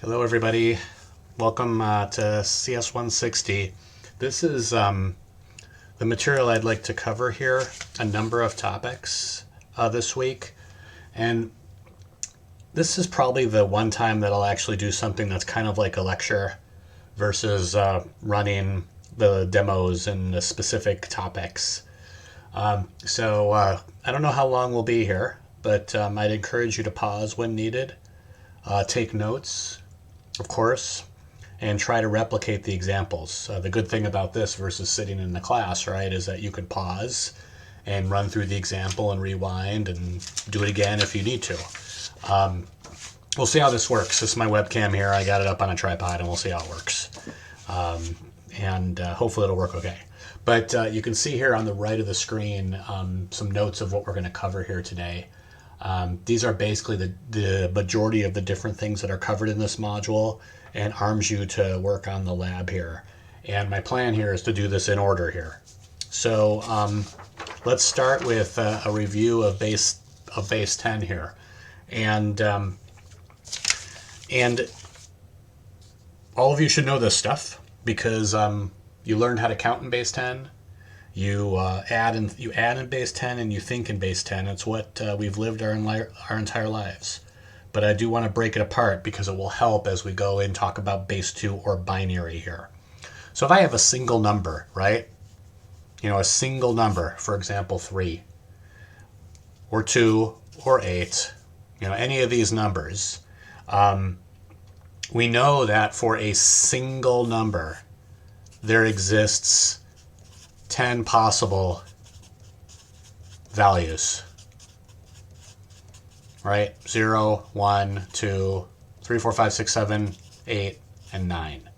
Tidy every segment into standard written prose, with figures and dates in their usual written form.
Hello, everybody. Welcome to CS160. This is the material I'd like to cover here, a number of topics this week. And this is probably the one time that I'll actually do something that's kind of like a lecture versus running the demos and the specific topics. I don't know how long we'll be here, but I'd encourage you to pause when needed, take notes, of course, and try to replicate the examples. The good thing about this versus sitting in the class, right, is that you could pause and run through the example and rewind and do it again if you need to. We'll see how this works. This is my webcam here. I got it up on a tripod, and we'll see how it works. Hopefully it'll work okay. But you can see here on the right of the screen some notes of what we're going to cover here today. These are basically the majority of the different things that are covered in this module and arms you to work on the lab here. And my plan here is to do this in order here. So let's start with a review of base 10 here. And all of you should know this stuff because you learned how to count in base 10. You add in base 10 and you think in base 10. It's what we've lived our entire lives. But I do want to break it apart because it will help as we go and talk about base 2 or binary here. So if I have a single number, right? A single number, for example, 3 or 2 or 8, any of these numbers, we know that for a single number, there exists 10 possible values, right? 0, 1, 2, 3, 4, 5, 6, 7, 8, and 9.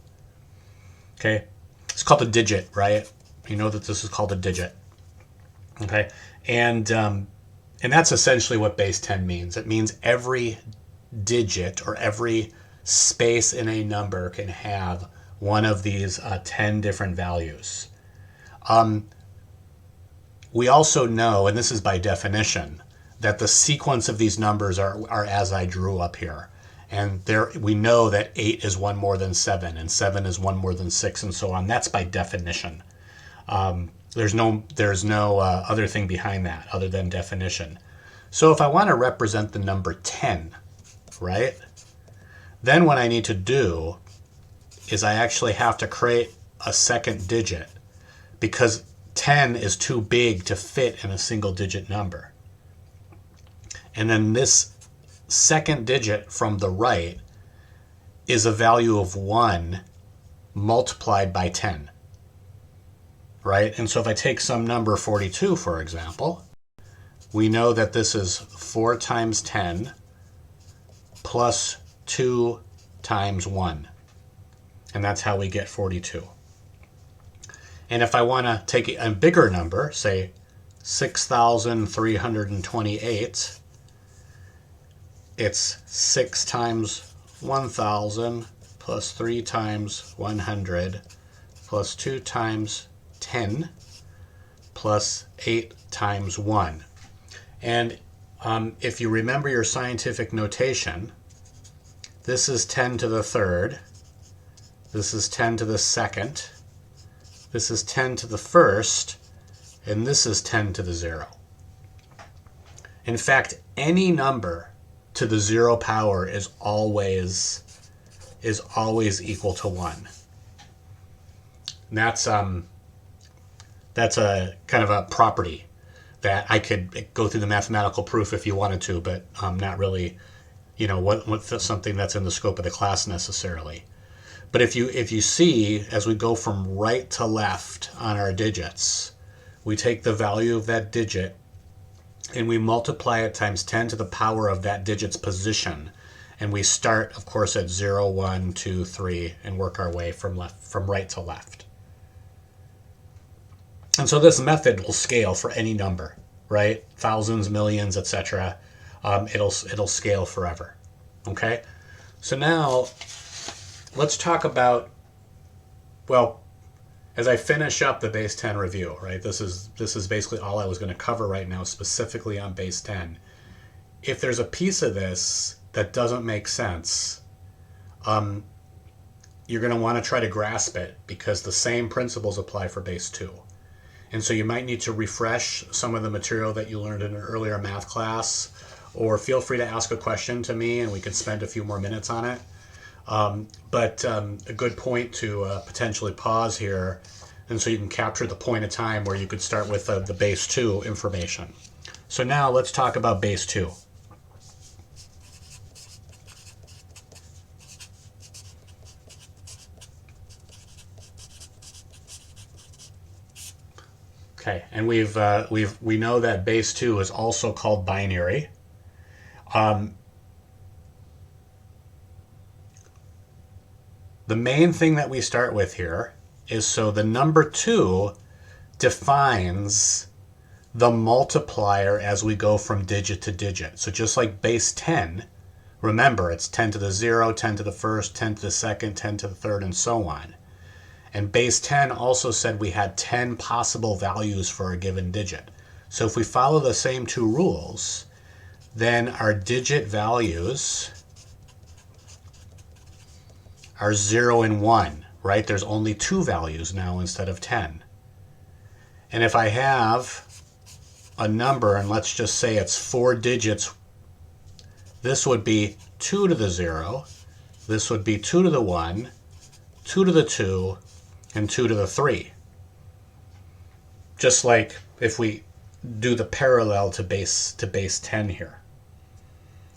Okay? It's called a digit, right? You know that this is called a digit. Okay? And that's essentially what base 10 means. It means every digit or every space in a number can have one of these 10 different values. We also know, and this is by definition, that the sequence of these numbers are as I drew up here. And we know that 8 is one more than 7, and 7 is one more than 6, and so on. That's by definition. There's no other thing behind that other than definition. So if I want to represent the number 10, right, then what I need to do is I actually have to create a second digit because 10 is too big to fit in a single digit number. And then this second digit from the right is a value of 1 multiplied by 10. Right? And so if I take some number 42, for example, we know that this is 4 times 10 plus 2 times 1. And that's how we get 42. And if I want to take a bigger number, say 6,328, it's 6 times 1,000 plus 3 times 100 plus 2 times 10 plus 8 times 1. And if you remember your scientific notation, this is 10 to the third, this is 10 to the second, this is 10 to the first, and this is 10 to the 0. In fact, any number to the 0 power is always equal to 1. And that's a kind of a property that I could go through the mathematical proof if you wanted to, but not really, what's something that's in the scope of the class necessarily. But if you see, as we go from right to left on our digits, we take the value of that digit and we multiply it times 10 to the power of that digit's position. And we start, of course, at 0, 1, 2, 3, and work our way from right to left. And so this method will scale for any number, right? Thousands, millions, etc. It'll scale forever. Okay? So now let's talk about, well, as I finish up the base 10 review, right? This is basically all I was going to cover right now, specifically on base 10. If there's a piece of this that doesn't make sense, you're going to want to try to grasp it because the same principles apply for base 2. And so you might need to refresh some of the material that you learned in an earlier math class, or feel free to ask a question to me and we can spend a few more minutes on it. But a good point to potentially pause here, and so you can capture the point of time where you could start with the base 2 information. So now let's talk about base 2. Okay, and we know that base 2 is also called binary. The main thing that we start with here is, so the number 2 defines the multiplier as we go from digit to digit. So just like base 10, remember it's 10 to the 0, 10 to the first, 10 to the second, 10 to the third, and so on. And base 10 also said we had 10 possible values for a given digit. So if we follow the same 2 rules, then our digit values are 0 and 1, right? There's only 2 values now instead of 10. And if I have a number, and let's just say it's 4 digits, this would be 2 to the 0, this would be 2 to the 1, 2 to the 2, and 2 to the 3. Just like if we do the parallel to base 10 here.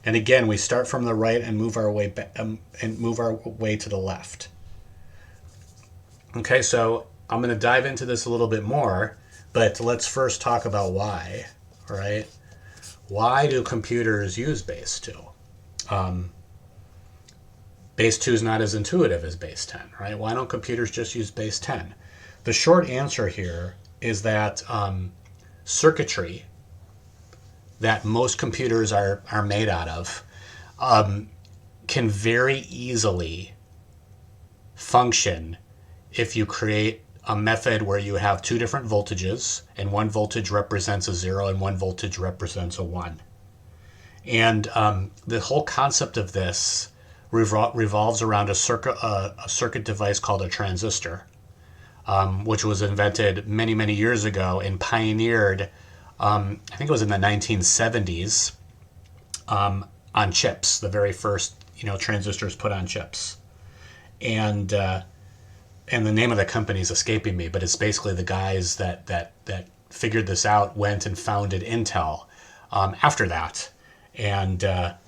And again, we start from the right and move our way to the left. Okay, so I'm going to dive into this a little bit more, but let's first talk about why. All right, why do computers use base 2? Base 2 is not as intuitive as base 10, right? Why don't computers just use base 10? The short answer here is that circuitry that most computers are made out of can very easily function if you create a method where you have 2 different voltages, and one voltage represents a 0 and one voltage represents a 1. And the whole concept of this revolves around a circuit device called a transistor, which was invented many, many years ago and pioneered, I think it was in the 1970s, on chips, the very first transistors put on chips. And the name of the company is escaping me, but it's basically the guys that figured this out went and founded Intel after that. And of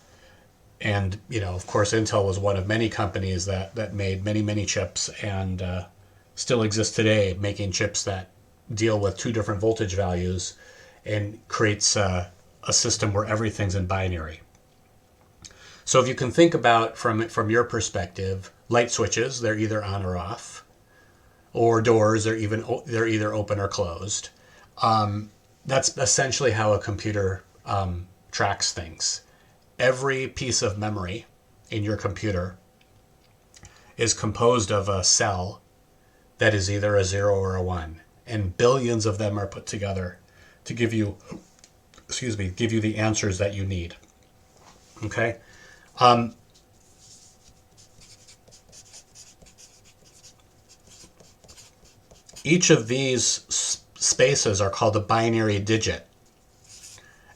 course, Intel was one of many companies that made many, many chips and still exists today, making chips that deal with 2 different voltage values and creates a system where everything's in binary. So if you can think about from your perspective, light switches, they're either on or off, or doors, they're either open or closed. That's essentially how a computer tracks things. Every piece of memory in your computer is composed of a cell that is either a 0 or a 1, and billions of them are put together to give you the answers that you need. Okay? Each of these spaces are called a binary digit,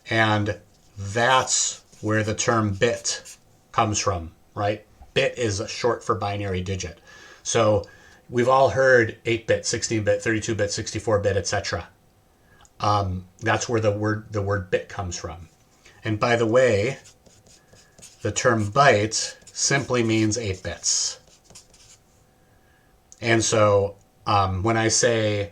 and that's where the term bit comes from, right? Bit is short for binary digit. So we've all heard 8-bit, 16-bit, 32-bit, 64-bit, etc. That's where the word bit comes from. And by the way, the term byte simply means 8 bits. And so when I say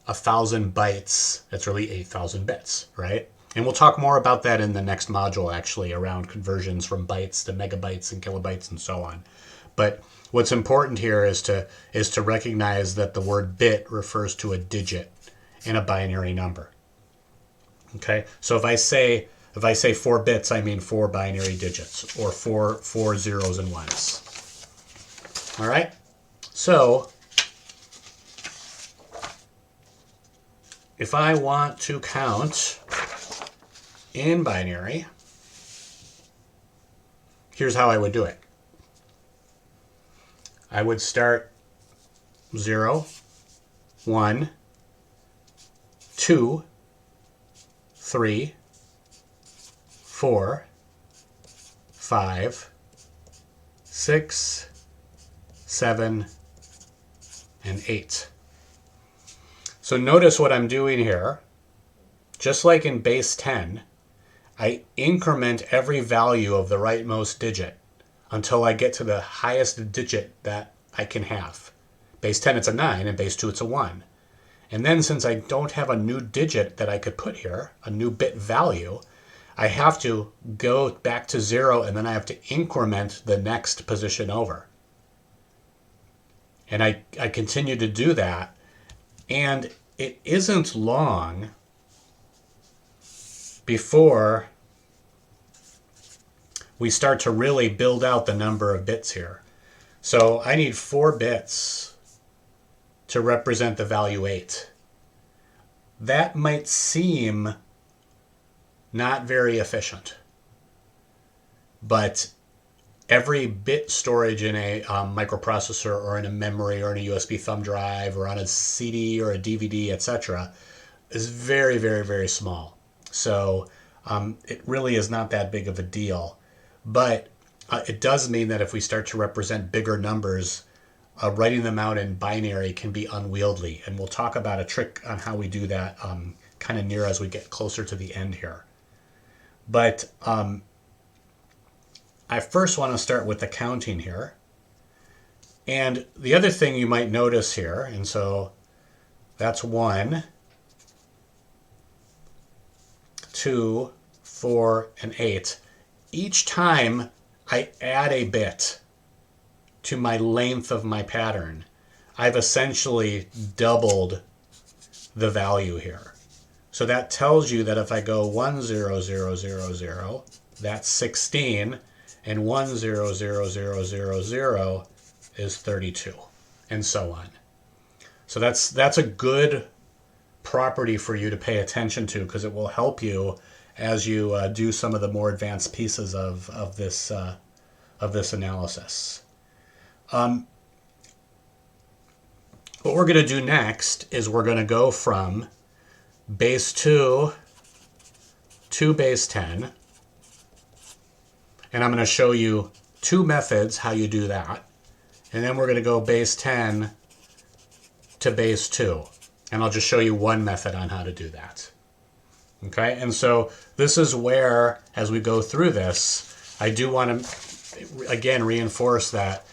1,000 bytes, that's really 8,000 bits, right? And we'll talk more about that in the next module, actually, around conversions from bytes to megabytes and kilobytes and so on. But what's important here is to recognize that the word bit refers to a digit in a binary number. Okay, so if I say 4 bits, I mean 4 binary digits, or four zeros and ones. All right, so if I want to count in binary, here's how I would do it. I would start 0, 1, 2, 3, 4, 5, 6, 7, and 8. So notice what I'm doing here. Just like in base 10, I increment every value of the rightmost digit until I get to the highest digit that I can have. Base 10, it's a 9, and base 2, it's a 1. And then since I don't have a new digit that I could put here, a new bit value, I have to go back to 0, and then I have to increment the next position over. And I continue to do that, and it isn't long before we start to really build out the number of bits here. So I need 4 bits to represent the value 8. That might seem not very efficient, but every bit storage in a microprocessor or in a memory or in a USB thumb drive or on a CD or a DVD, etc., is very, very, very small. So it really is not that big of a deal. But it does mean that if we start to represent bigger numbers, writing them out in binary can be unwieldy. And we'll talk about a trick on how we do that kind of near as we get closer to the end here. But I first want to start with the counting here. And the other thing you might notice here, and so that's 1, 2, 4, and 8. Each time I add a bit to my length of my pattern, I've essentially doubled the value here. So that tells you that if I go 1, 0, 0, 0, 0, that's 16, and 1, 0, 0, 0, 0, 0 is 32, and so on. So that's a good property for you to pay attention to, because it will help you as you do some of the more advanced pieces of this analysis. What we're going to do next is we're going to go from base 2 to base 10. And I'm going to show you 2 methods how you do that. And then we're going to go base 10 to base 2. And I'll just show you one method on how to do that. Okay, and so this is where, as we go through this, I do want to, again, reinforce that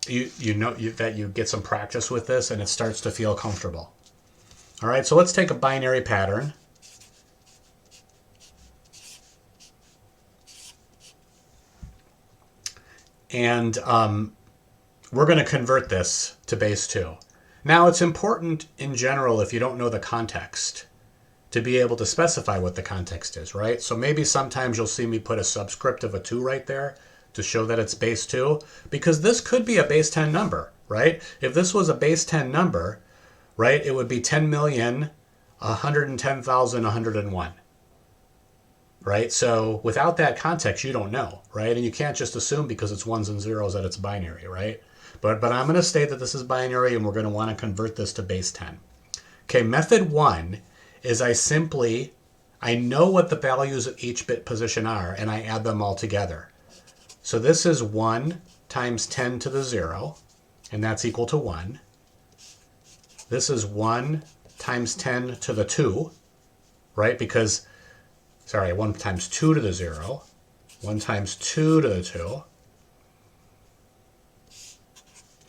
you know that you get some practice with this and it starts to feel comfortable. All right, so let's take a binary pattern. And we're going to convert this to base 2. Now, it's important in general, if you don't know the context, to be able to specify what the context is, right? So maybe sometimes you'll see me put a subscript of a 2 right there to show that it's base 2, because this could be a base 10 number, right? If this was a base 10 number, right, it would be 10,110,101, right? So without that context, you don't know, right? And you can't just assume because it's 1s and 0s that it's binary, right? But I'm going to state that this is binary, and we're going to want to convert this to base 10. Okay, method 1 is I know what the values of each bit position are, and I add them all together. So this is 1 times 10 to the 0, and that's equal to 1. This is 1 times 10 to the 2, right? Because, sorry, 1 times 2 to the 0, 1 times 2 to the 2,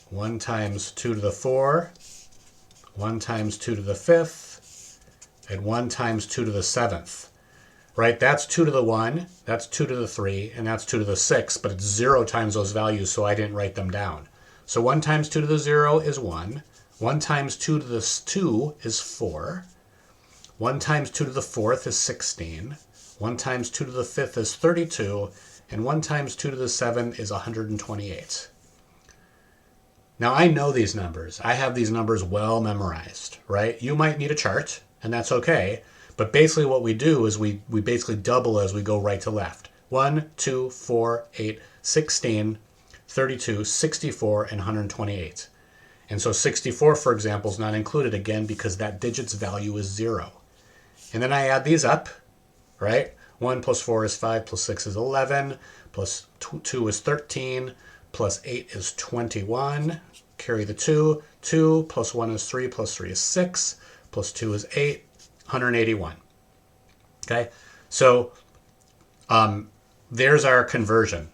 1 times 2 to the 4, 1 times 2 to the 5th, and 1 times 2 to the 7th, right? That's 2 to the 1, that's 2 to the 3, and that's 2 to the 6, but it's 0 times those values, so I didn't write them down. So 1 times 2 to the 0 is 1, 1 times 2 to the 2 is 4, 1 times 2 to the 4th is 16, 1 times 2 to the 5th is 32, and 1 times 2 to the 7 is 128. Now, I know these numbers. I have these numbers well memorized, right? You might need a chart, and that's okay. But basically what we do is we basically double as we go right to left. 1, 2, 4, 8, 16, 32, 64, and 128. And so 64, for example, is not included again because that digit's value is 0. And then I add these up, right? 1 plus 4 is 5, plus 6 is 11, plus 2 is 13, plus 8 is 21. Carry the 2. 2 plus 1 is 3, plus 3 is 6, plus 2 is 8, 181. Okay, so there's our conversion.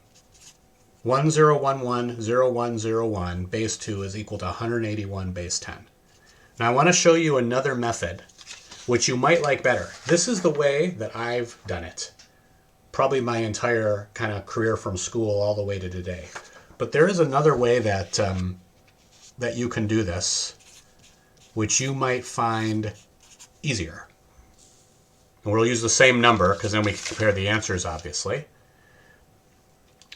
10110101 base 2 is equal to 181 base 10. Now I want to show you another method which you might like better. This is the way that I've done it. Probably my entire kind of career from school all the way to today. But there is another way that that you can do this, which you might find easier. And we'll use the same number because then we can compare the answers, obviously.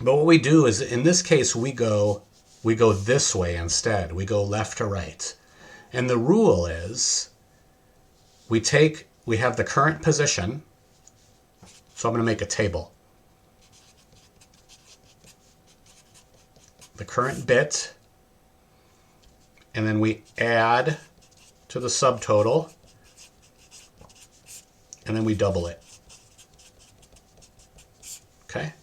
But what we do is, in this case, we go this way instead. We go left to right. And the rule is we have the current position. So I'm going to make a table. The current bit. And then we add to the subtotal. And then we double it. Okay?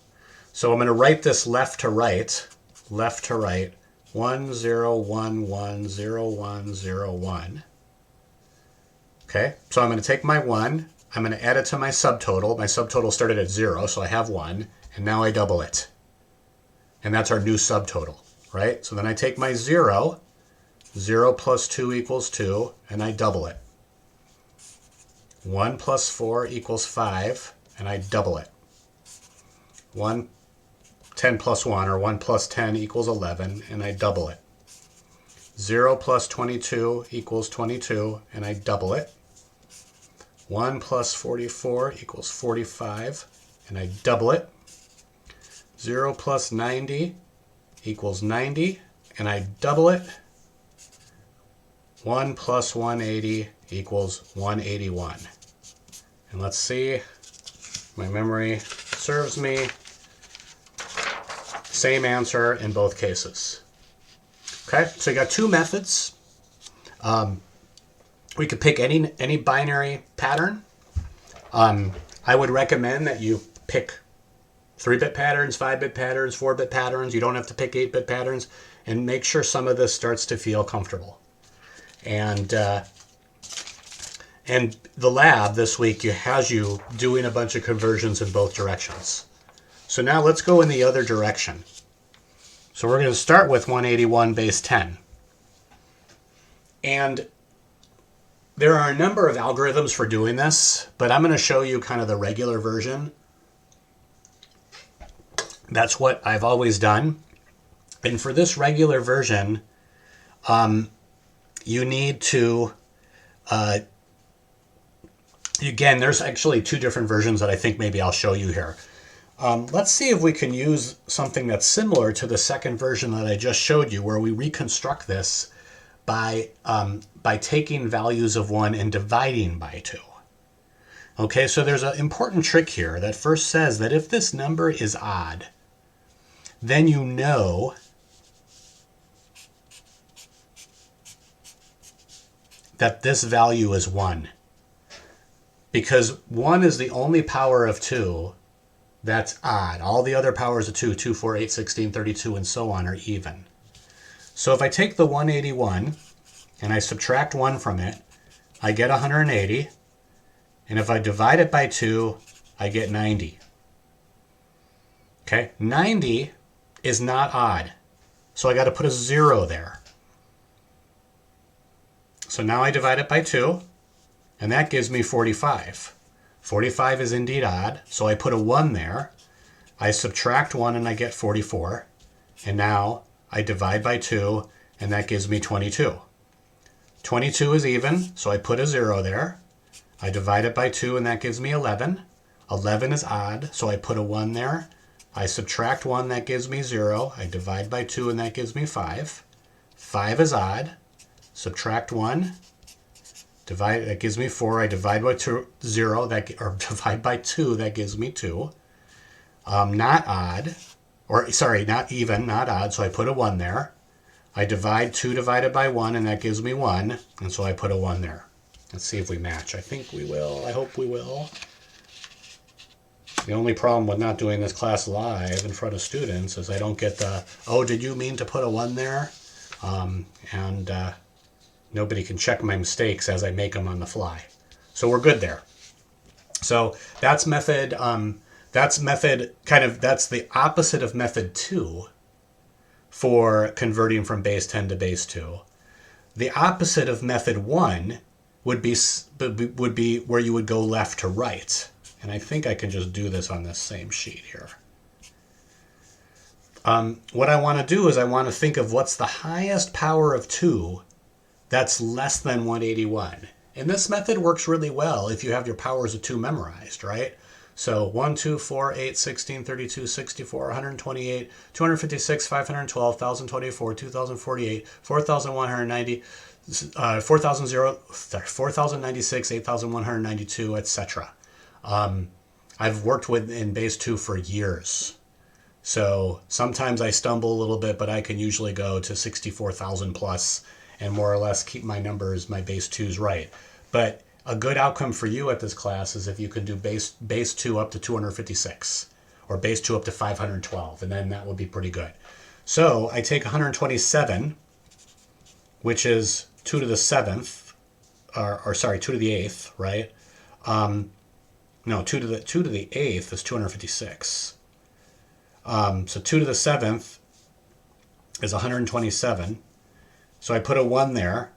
So I'm going to write this left to right, 10110101. Okay, so I'm going to take my 1, I'm going to add it to my subtotal. My subtotal started at 0, so I have 1, and now I double it. And that's our new subtotal, right? So then I take my 0, 0 plus 2 equals 2, and I double it. 1 plus 4 equals 5, and I double it. 10 plus 1, or 1 plus 10 equals 11, and I double it. 0 plus 22 equals 22, and I double it. 1 plus 44 equals 45, and I double it. 0 plus 90 equals 90, and I double it. 1 plus 180 equals 181. And let's see, my memory serves me. Same answer in both cases. Okay, so you got two methods. We could pick any binary pattern. I would recommend that you pick 3-bit patterns, 5-bit patterns, 4-bit patterns. You don't have to pick 8-bit patterns, and make sure some of this starts to feel comfortable. And the lab this week has you doing a bunch of conversions in both directions. So now let's go in the other direction. So we're going to start with 181 base 10. And there are a number of algorithms for doing this, but I'm going to show you kind of the regular version. That's what I've always done. And for this regular version, you need to, again, there's actually two different versions that I think maybe I'll show you here. Let's see if we can use something that's similar to the second version that I just showed you, where we reconstruct this by taking values of 1 and dividing by 2. Okay, so there's an important trick here that first says that if this number is odd, then you know that this value is 1. Because 1 is the only power of 2 that's odd. All the other powers of 2, 2, 4, 8, 16, 32, and so on, are even. So if I take the 181 and I subtract 1 from it, I get 180. And if I divide it by 2, I get 90. Okay, 90 is not odd. So I got to put a 0 there. So now I divide it by 2, and that gives me 45. 45 is indeed odd, so I put a 1 there. I subtract 1 and I get 44. And now I divide by 2, and that gives me 22. 22 is even, so I put a 0 there. I divide it by 2, and that gives me 11. 11 is odd, so I put a 1 there. I subtract 1, that gives me 0. I divide by 2, and that gives me 5. 5 is odd. Subtract 1. That gives me 4. I divide by 2, 0, or divide by 2, that gives me 2. Not odd, or sorry, not even, not odd, so I put a 1 there. I divide 2 divided by 1, and that gives me 1, and so I put a 1 there. Let's see if we match. I think we will. I hope we will. The only problem with not doing this class live in front of students is I don't get the, oh, did you mean to put a 1 there? And nobody can check my mistakes as I make them on the fly. So we're good there. So that's method, that's the opposite of method 2 for converting from base 10 to base 2. The opposite of method 1 would be where you would go left to right. And I think I can just do this on this same sheet here. What I want to do is I want to think of what's the highest power of 2 that's less than 181. And this method works really well if you have your powers of 2 memorized, right? So 1, 2, 4, 8, 16, 32, 64, 128, 256, 512, 1024, 2048, 4190, 4096, 8192, etc. I've worked in base 2 for years. So sometimes I stumble a little bit, but I can usually go to 64,000 plus and more or less keep my numbers, my base 2s right. But a good outcome for you at this class is if you can do base 2 up to 256 or base 2 up to 512, and then that would be pretty good. So I take 127, which is 2 to the 7th, or sorry, 2 to the 8th, right? No, 2 to the 8th is 256. So 2 to the 7th is 127. So I put a 1 there,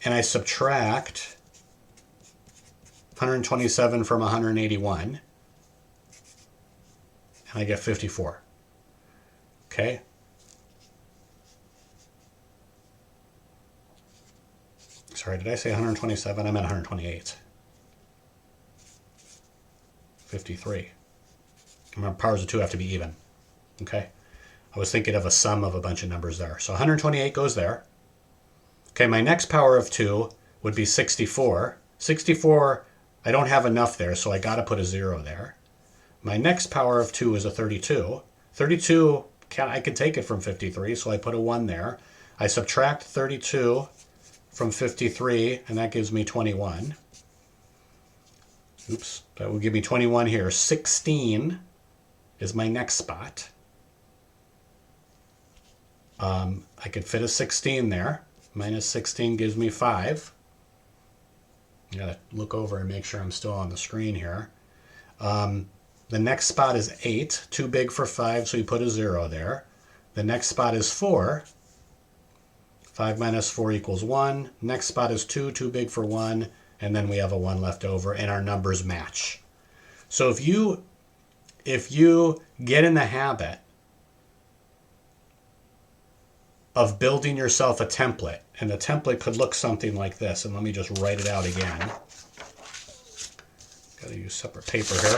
and I subtract 127 from 181, and I get 54. Okay? Sorry, did I say 127? I meant 128. 53. Remember, powers of 2 have to be even. Okay? I was thinking of a sum of a bunch of numbers there. So 128 goes there. Okay, my next power of 2 would be 64. 64, I don't have enough there, so I got to put a 0 there. My next power of 2 is a 32. 32, I can take it from 53, so I put a 1 there. I subtract 32 from 53, and that gives me 21. Oops, that will give me 21 here. 16 is my next spot. I could fit a 16 there. Minus 16 gives me 5. I gotta look over and make sure I'm still on the screen here. The next spot is 8, too big for 5, so you put a 0 there. The next spot is 4. 5 minus 4 equals 1. Next spot is 2, too big for 1, and then we have a 1 left over, and our numbers match. So if you get in the habit of building yourself a template, and the template could look something like this, and let me just write it out again. Got to use separate paper here.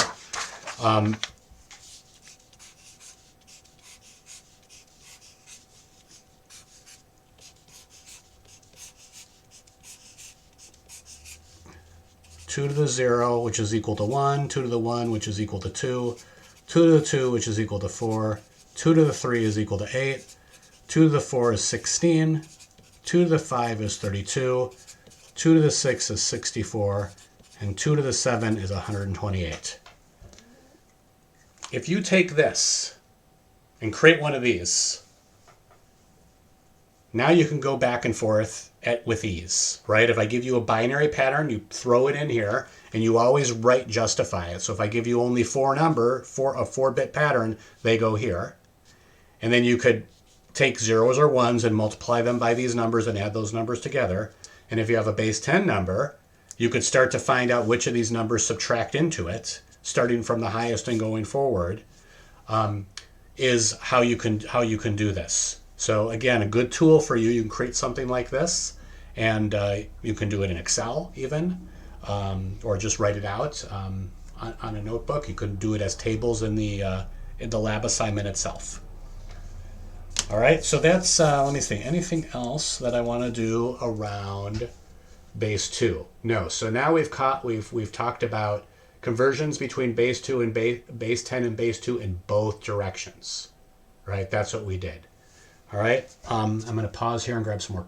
2 to the 0, which is equal to 1, 2 to the 1, which is equal to 2, 2 to the 2, which is equal to 4, 2 to the 3 is equal to 8, 2 to the 4 is 16, 2 to the 5 is 32, 2 to the 6 is 64, and 2 to the 7 is 128. If you take this and create one of these, now you can go back and forth with ease, right? If I give you a binary pattern, you throw it in here, and you always justify it. So if I give you only a 4-bit pattern, they go here. And then you could take zeros or ones and multiply them by these numbers and add those numbers together. And if you have a base 10 number, you could start to find out which of these numbers subtract into it, starting from the highest and going forward, is how you can do this. So again, a good tool for you. You can create something like this, and you can do it in Excel even, or just write it out on a notebook. You can do it as tables in the lab assignment itself. All right, so that's, let me see, anything else that I want to do around base 2? No, so now we've talked about conversions between base 2 and base 10 and base 2 in both directions. right? That's what we did. All right, I'm going to pause here and grab some more.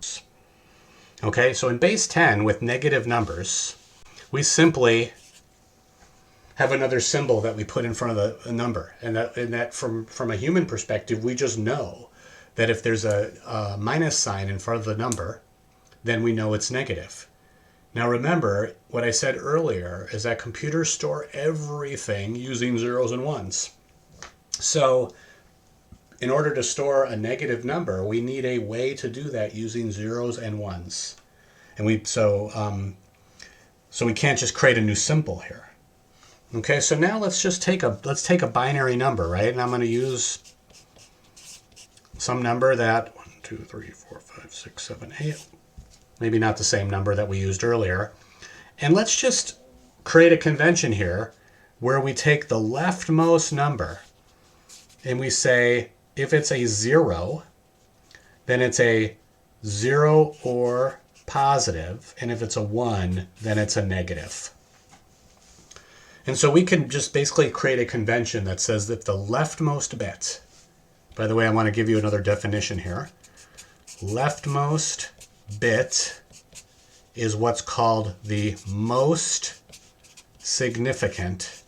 Okay, so in base 10 with negative numbers, we simply have another symbol that we put in front of a number. And that from a human perspective, we just know that if there's a minus sign in front of the number, then we know it's negative. Now remember, what I said earlier is that computers store everything using zeros and ones. So in order to store a negative number, we need a way to do that using zeros and ones. And so we can't just create a new symbol here. Okay, so now let's take a binary number, right? And I'm going to use some number that 1, 2, 3, 4, 5, 6, 7, 8. Maybe not the same number that we used earlier. And let's just create a convention here where we take the leftmost number and we say if it's a 0, then it's a 0 or positive, and if it's a 1, then it's a negative. And so we can just basically create a convention that says that the leftmost bit, by the way, I want to give you another definition here. Leftmost bit is what's called the most significant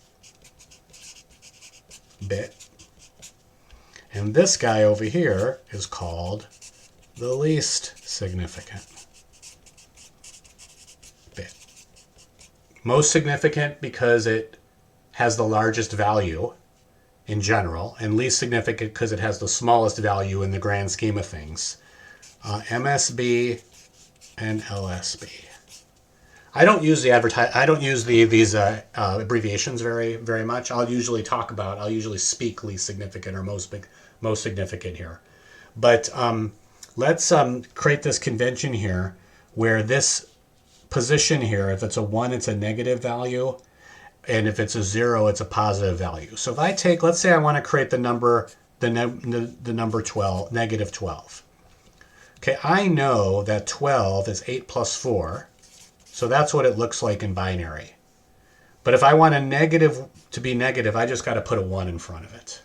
bit. And this guy over here is called the least significant bit. Most significant because it has the largest value in general, and least significant because it has the smallest value in the grand scheme of things. MSB and LSB. I don't use these abbreviations very much. I'll usually speak least significant or most significant here. But let's create this convention here where this position here, if it's a 1, it's a negative value, and if it's a 0, it's a positive value. So if I take, let's say I want to create the number 12, negative 12. Okay, I know that 12 is 8 plus 4, so that's what it looks like in binary. But if I want a negative to be negative, I just got to put a 1 in front of it.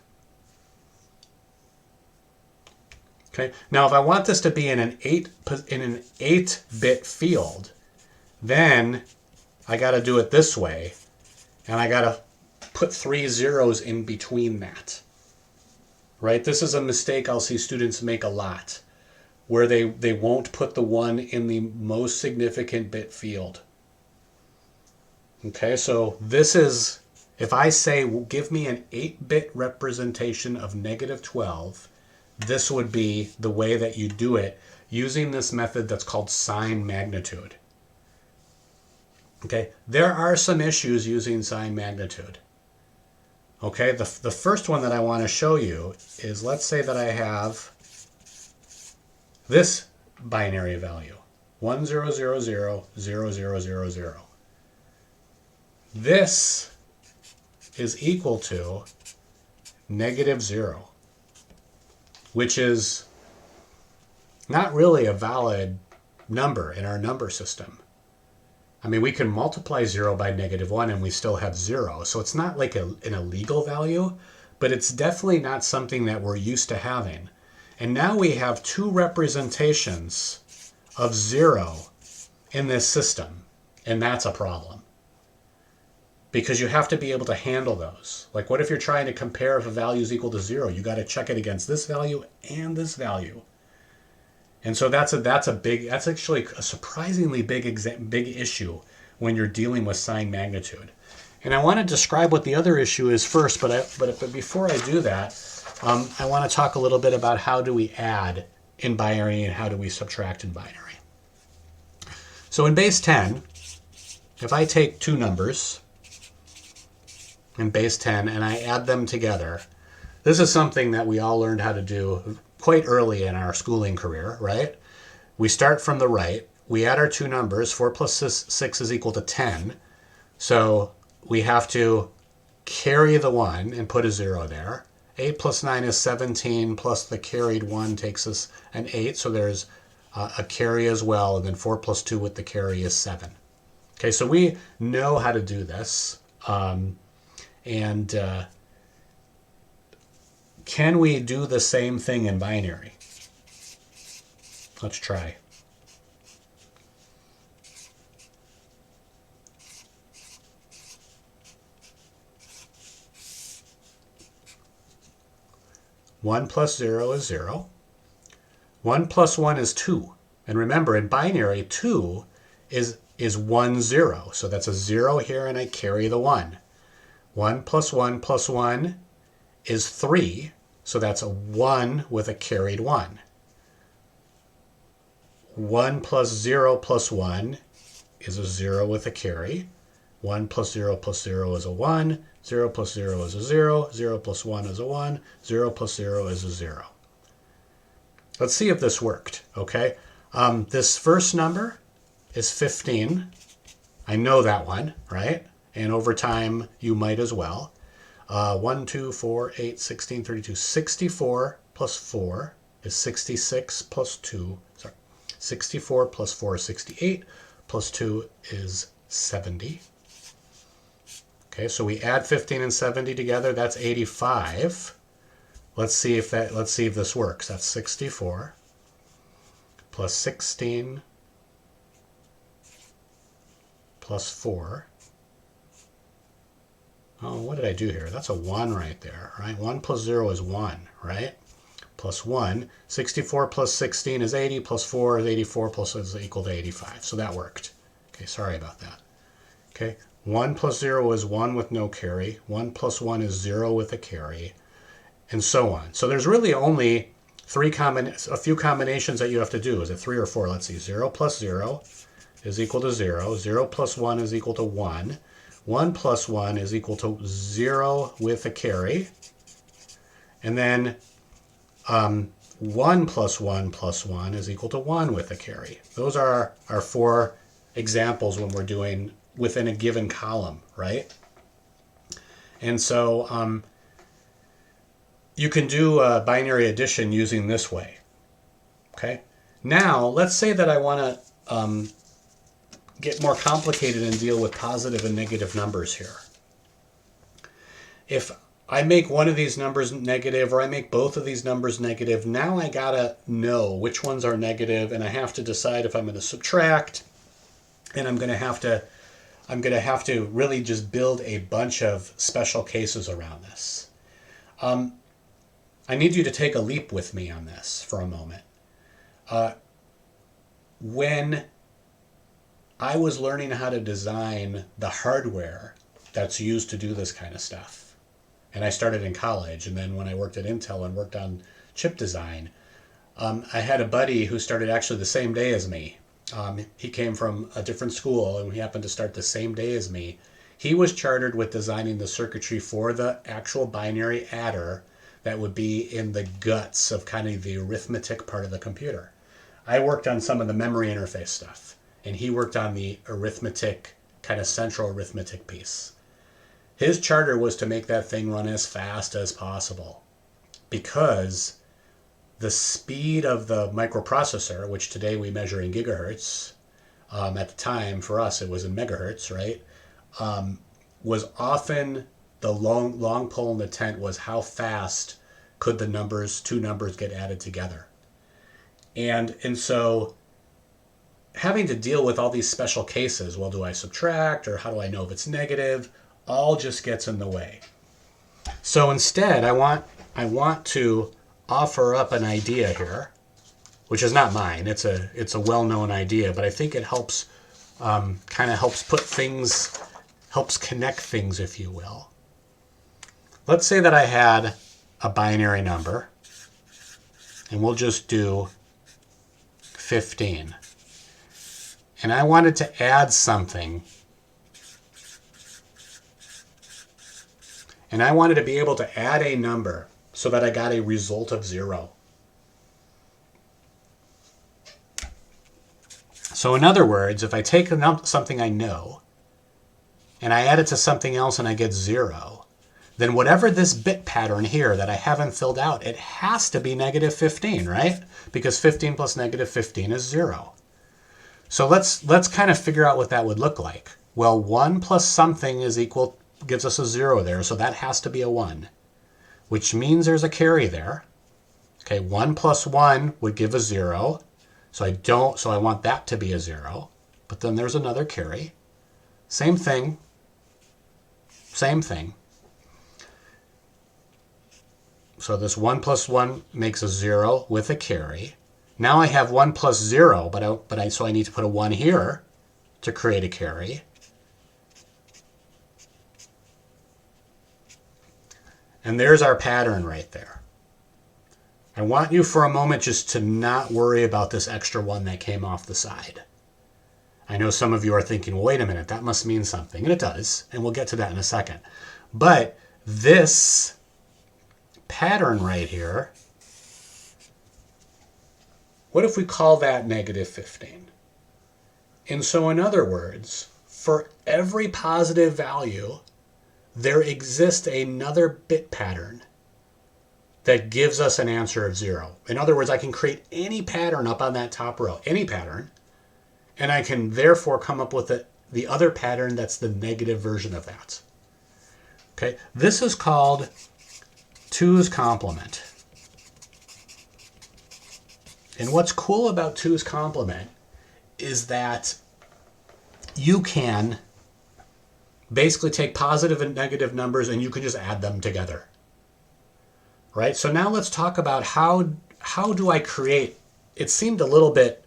Okay, now if I want this to be in an 8-bit field, then I got to do it this way, and I got to put 3 zeros in between that. Right? This is a mistake I'll see students make a lot, where they won't put the 1 in the most significant bit field. Okay, so this is, if I say, well, give me an 8-bit representation of negative 12, this would be the way that you do it using this method that's called sign magnitude. Okay, there are some issues using sign magnitude. Okay, the first one that I want to show you is, let's say that I have this binary value, 10000000. This is equal to negative 0, which is not really a valid number in our number system. I mean, we can multiply 0 by negative 1 and we still have 0. So it's not like an illegal value, but it's definitely not something that we're used to having. And now we have 2 representations of 0 in this system, and that's a problem. Because you have to be able to handle those. Like, what if you're trying to compare if a value is equal to 0? You got to check it against this value and this value. And so that's actually a surprisingly big issue when you're dealing with sign magnitude. And I want to describe what the other issue is first, but before I do that, I want to talk a little bit about how do we add in binary and how do we subtract in binary. So in base 10, if I take 2 numbers in base 10 and I add them together, this is something that we all learned how to do quite early in our schooling career, right? We start from the right. We add our 2 numbers. 4 plus 6 is equal to 10. So we have to carry the 1 and put a 0 there. 8 plus 9 is 17, plus the carried 1 takes us an 8, so there's a carry as well, and then 4 plus 2 with the carry is 7. Okay, so we know how to do this. Can we do the same thing in binary? Let's try. One plus 0 is 0. 1 plus 1 is 2. And remember, in binary, 2 is 1, 0. So that's a 0 here, and I carry the 1. 1 plus 1 plus 1 is 3. So that's a 1 with a carried 1. 1 plus 0 plus 1 is a 0 with a carry. 1 plus 0 plus 0 is a 1. 0 plus 0 is a 0. 0 plus 1 is a 1. 0 plus 0 is a 0. Let's see if this worked, okay? This first number is 15. I know that one, right? And over time, you might as well. 1, 2, 4, 8, 16, 32. 64 plus 4 is 66 plus 2. Sorry. 64 plus 4 is 68. Plus 2 is 70. Okay, so we add 15 and 70 together. That's 85. Let's see if this works. That's 64 plus 16 plus 4. Oh, what did I do here? That's a 1 right there, right? 1 plus 0 is 1, right? Plus 1. 64 plus 16 is 80, plus 4 is 84, plus is equal to 85. So that worked. Okay, sorry about that. Okay, 1 plus 0 is 1 with no carry. 1 plus 1 is 0 with a carry, and so on. So there's really only a few combinations that you have to do. Is it 3 or 4? Let's see. 0 plus 0 is equal to 0. 0 plus 1 is equal to 1. 1 plus 1 is equal to 0 with a carry. And then 1 plus 1 plus 1 is equal to 1 with a carry. Those are our 4 examples when we're doing within a given column, right? And so you can do binary addition using this way. Okay. Now, let's say that I want to get more complicated and deal with positive and negative numbers here. If I make one of these numbers negative, or I make both of these numbers negative, now I gotta know which ones are negative, and I have to decide if I'm going to subtract, and I'm going to have to really just build a bunch of special cases around this. I need you to take a leap with me on this for a moment. When I was learning how to design the hardware that's used to do this kind of stuff, and I started in college, and then when I worked at Intel and worked on chip design, I had a buddy who started actually the same day as me. He came from a different school, and we happened to start the same day as me. He was chartered with designing the circuitry for the actual binary adder that would be in the guts of kind of the arithmetic part of the computer. I worked on some of the memory interface stuff, and he worked on the arithmetic, kind of central arithmetic piece. His charter was to make that thing run as fast as possible, because the speed of the microprocessor, which today we measure in gigahertz, at the time for us it was in megahertz, right? Was often the long pole in the tent was how fast could the two numbers get added together. And so having to deal with all these special cases, well, do I subtract, or how do I know if it's negative, all just gets in the way. So instead, I want to offer up an idea here, which is not mine. It's a well-known idea, but I think it helps kind of helps connect things, if you will. Let's say that I had a binary number, and we'll just do 15. And I wanted to add something, and I wanted to be able to add a number so that I got a result of 0. So in other words, if I take something I know and I add it to something else and I get 0, then whatever this bit pattern here that I haven't filled out, it has to be negative 15, right? Because 15 plus negative 15 is 0. So let's kind of figure out what that would look like. Well, 1 plus something gives us a 0 there, so that has to be a 1. which means there's a carry there. Okay, 1 plus 1 would give a 0. So I want that to be a 0. But then there's another carry. Same thing. Same thing. So this 1 plus 1 makes a 0 with a carry. Now I have 1 plus 0, so I need to put a 1 here to create a carry. And there's our pattern right there. I want you for a moment just to not worry about this extra 1 that came off the side. I know some of you are thinking, well, wait a minute, that must mean something. And it does, and we'll get to that in a second. But this pattern right here, what if we call that negative 15? And so in other words, for every positive value, there exists another bit pattern that gives us an answer of 0. In other words, I can create any pattern up on that top row, any pattern, and I can therefore come up with the other pattern that's the negative version of that. Okay, this is called 2's complement. And what's cool about 2's complement is that you can basically take positive and negative numbers and you can just add them together. Right? So now let's talk about how do I create. It seemed a little bit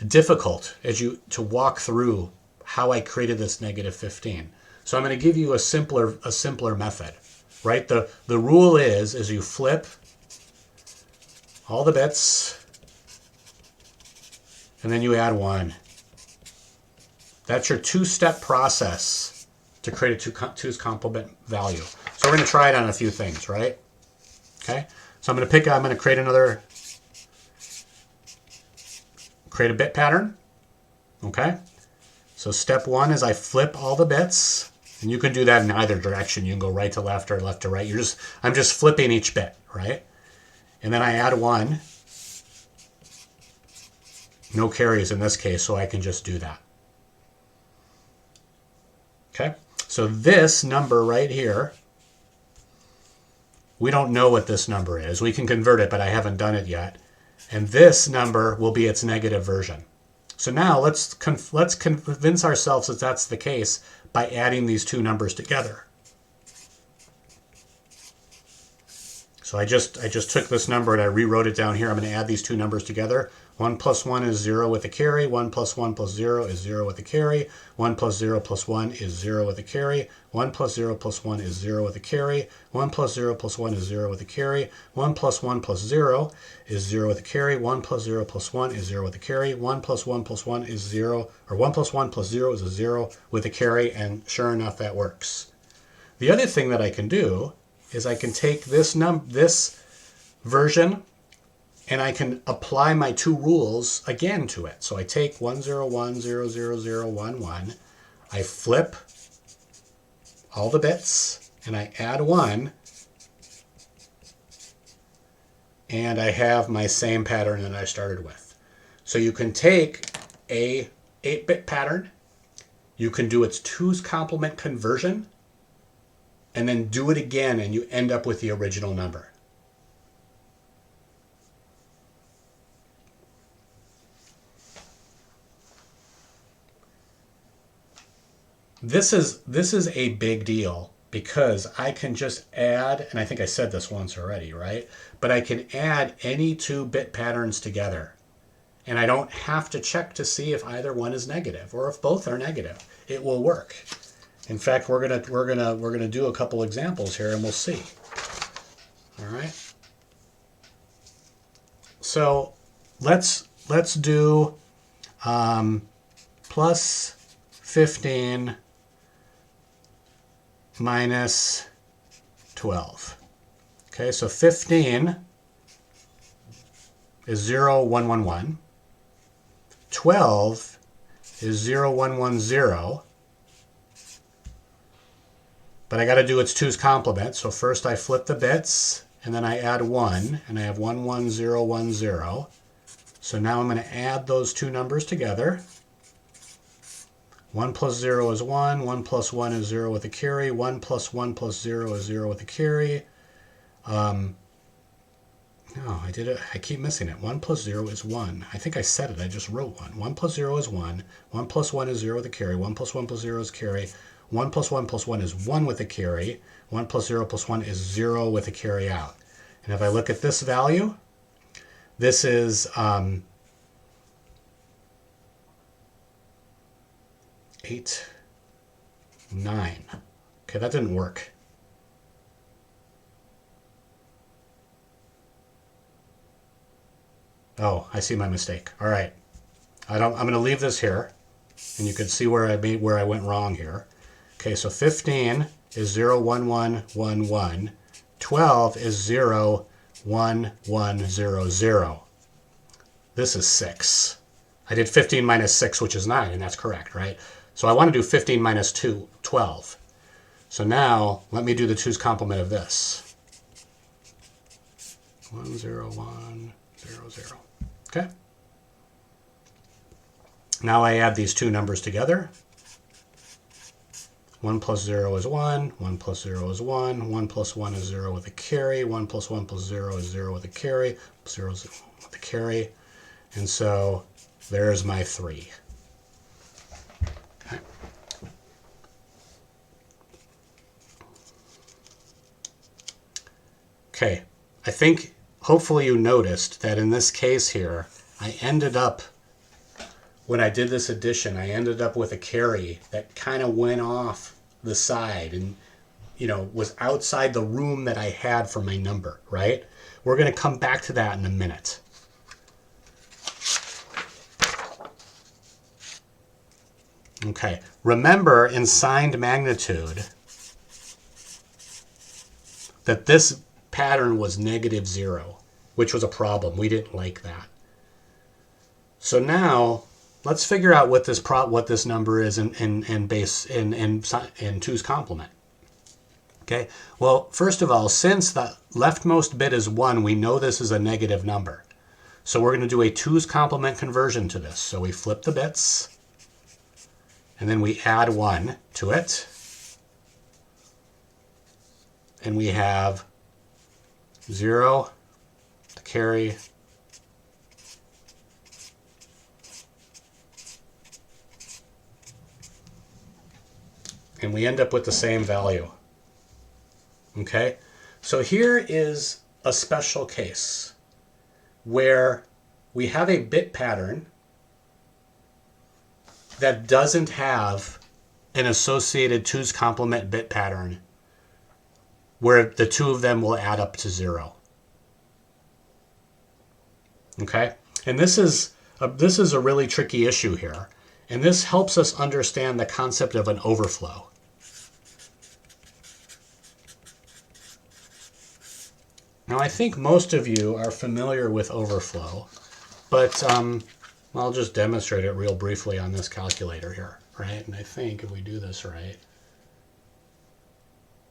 difficult to walk through how I created this negative 15. So I'm going to give you a simpler method. Right? The rule is you flip all the bits and then you add 1. That's your 2-step process to create a 2's complement value. So we're going to try it on a few things, right? Okay. So I'm going to create a bit pattern. Okay. So step 1 is I flip all the bits, and you can do that in either direction. You can go right to left or left to right. I'm just flipping each bit, right? And then I add 1. No carries in this case, so I can just do that. Okay, so this number right here, we don't know what this number is. We can convert it, but I haven't done it yet. And this number will be its negative version. So now let's convince ourselves that that's the case by adding these two numbers together. So I just took this number and I rewrote it down here. I'm going to add these two numbers together. 1 plus 1 is 0 with a carry. 1 plus 1 plus 0 is 0 with a carry. 1 plus 0 plus 1 is 0 with a carry. 1 plus 0 plus 1 is 0 with a carry. 1 plus 0 plus 1 is 0 with a carry. 1 plus 1 plus 0 is 0 with a carry. 1 plus 0 plus 1 is 0 with a carry. 1 plus 1 plus 1 is 0, or 1 plus 1 plus 0 is a 0 with a carry, and sure enough, that works. The other thing that I can do is I can take this version and I can apply my two rules again to it. So I take 1, 0, 1, 0, 0, 0, 1, 1. I flip all the bits and I add 1. And I have my same pattern that I started with. So you can take a 8-bit pattern. You can do its 2's complement conversion. And then do it again and you end up with the original number. This is a big deal because I can just add, and I think I said this once already, right? But I can add any two bit patterns together. And I don't have to check to see if either one is negative or if both are negative. It will work. In fact, we're gonna do a couple examples here and we'll see. All right. So let's do plus 15 minus 12. Okay, so 15 is 0, 1, 1, 1. 12 is 0, 1, 1, 0. But I got to do its 2's complement. So first I flip the bits, and then I add 1, and I have 1, 1, 0, 1, 0. So now I'm going to add those two numbers together. 1 plus 0 is 1. 1 plus 1 is 0 with a carry. 1 plus 1 plus 0 is 0 with a carry. No, I did it. I keep missing it. 1 plus 0 is 1. I think I said it. I just wrote 1. 1 plus 0 is 1. 1 plus 1 is 0 with a carry. 1 plus 1 plus 0 is carry. 1 plus 1 plus 1 is 1 with a carry. 1 plus 0 plus 1 is 0 with a carry out. And if I look at this value, this is 8, 9. Okay, that didn't work. Oh, I see my mistake. All right. I'm going to leave this here, and you can see where I went wrong here. Okay, so 15 is 0, 1, 1, 1, 1. 12 is 0, 1, 1, 0, 0. This is 6. I did 15 minus 6, which is 9, and that's correct, right? So I want to do 15 minus 2, 12. So now, let me do the 2's complement of this. 1, 0, 1, 0, 0. Okay. Now I add these two numbers together. 1 plus 0 is 1. 1 plus 0 is 1. 1 plus 1 is 0 with a carry. 1 plus 1 plus 0 is 0 with a carry. 0 is with a carry. And so there's my 3. Okay. Okay. I think hopefully you noticed that in this case here, I ended up, when I did this addition, I ended up with a carry that kind of went off the side and, you know, was outside the room that I had for my number, right? We're going to come back to that in a minute. Okay, remember in signed magnitude that this pattern was -0, which was a problem. We didn't like that. So now let's figure out what this number is in 2's complement. Okay. Well, first of all, since the leftmost bit is 1, we know this is a negative number. So we're going to do a 2's complement conversion to this. So we flip the bits, and then we add 1 to it, and we have 0 to carry. And we end up with the same value. Okay? So here is a special case where we have a bit pattern that doesn't have an associated 2's complement bit pattern where the two of them will add up to 0. Okay? And this is a really tricky issue here. And this helps us understand the concept of an overflow. Now, I think most of you are familiar with overflow, but I'll just demonstrate it real briefly on this calculator here, right? And I think if we do this right,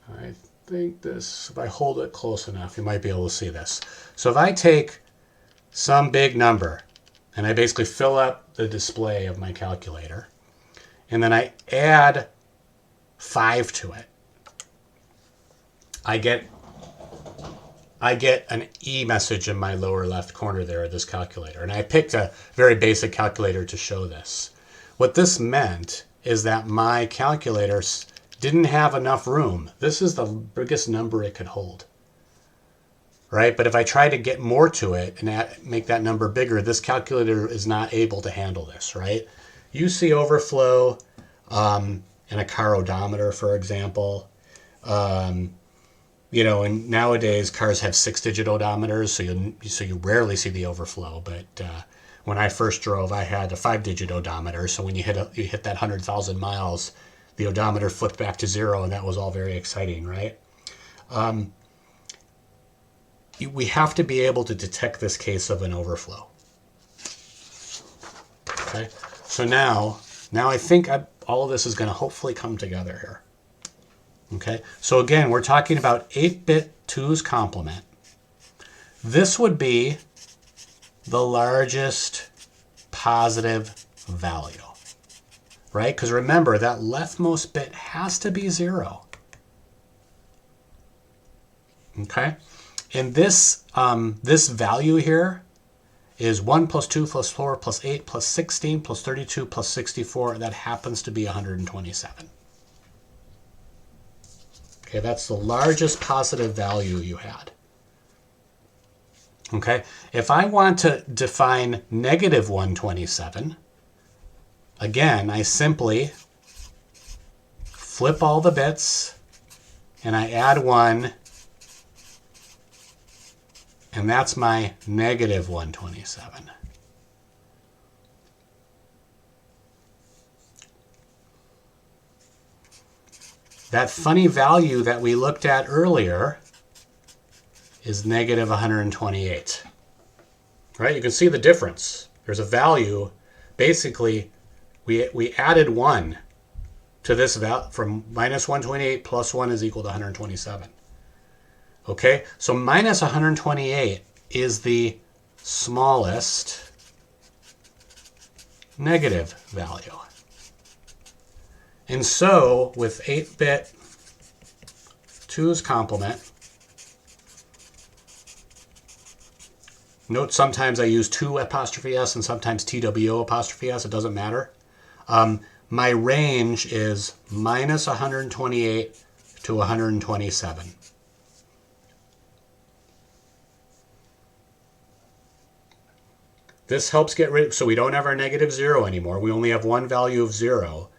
I think this, if I hold it close enough, you might be able to see this. So if I take some big number, and I basically fill up the display of my calculator, and then I add 5 to it, I get an E message in my lower left corner there of this calculator. And I picked a very basic calculator to show this. What this meant is that my calculator didn't have enough room. This is the biggest number it could hold. Right? But if I try to get more to it and make that number bigger, this calculator is not able to handle this, right? You see overflow in a car odometer, for example. You know, and nowadays cars have 6-digit odometers, so you rarely see the overflow. But when I first drove, I had a 5-digit odometer, so when you hit that 100,000 miles, the odometer flipped back to 0, and that was all very exciting, right? We have to be able to detect this case of an overflow. Okay, so now I think all of this is going to hopefully come together here. Okay, so again, we're talking about 8-bit 2's complement. This would be the largest positive value, right? Because remember, that leftmost bit has to be 0. Okay, And this, this value here is 1 plus 2 plus 4 plus 8 plus 16 plus 32 plus 64. That happens to be 127. Okay, that's the largest positive value you had. Okay, if I want to define negative 127, again, I simply flip all the bits and I add 1, and that's my negative 127. That funny value that we looked at earlier is negative 128. Right? You can see the difference. There's a value. Basically, we added 1 to this value from minus 128 plus 1 is equal to 127. Okay, so minus 128 is the smallest negative value. And so with 8-bit 2's complement, note sometimes I use 2 apostrophe S and sometimes TWO apostrophe S, it doesn't matter. My range is minus 128 to 127. This helps get rid of, so we don't have our negative 0 anymore. We only have one value of 0.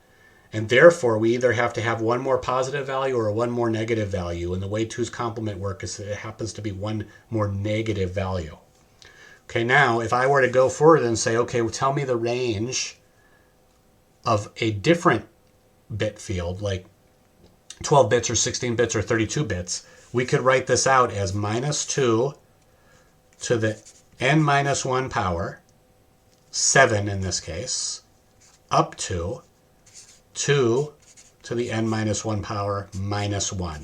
And therefore, we either have to have one more positive value or one more negative value. And the way 2's complement work is that it happens to be one more negative value. Okay, now, if I were to go further and say, okay, well, tell me the range of a different bit field, like 12 bits or 16 bits or 32 bits, we could write this out as minus 2 to the n minus 1 power, 7 in this case, up to 2 to the n minus 1 power minus 1.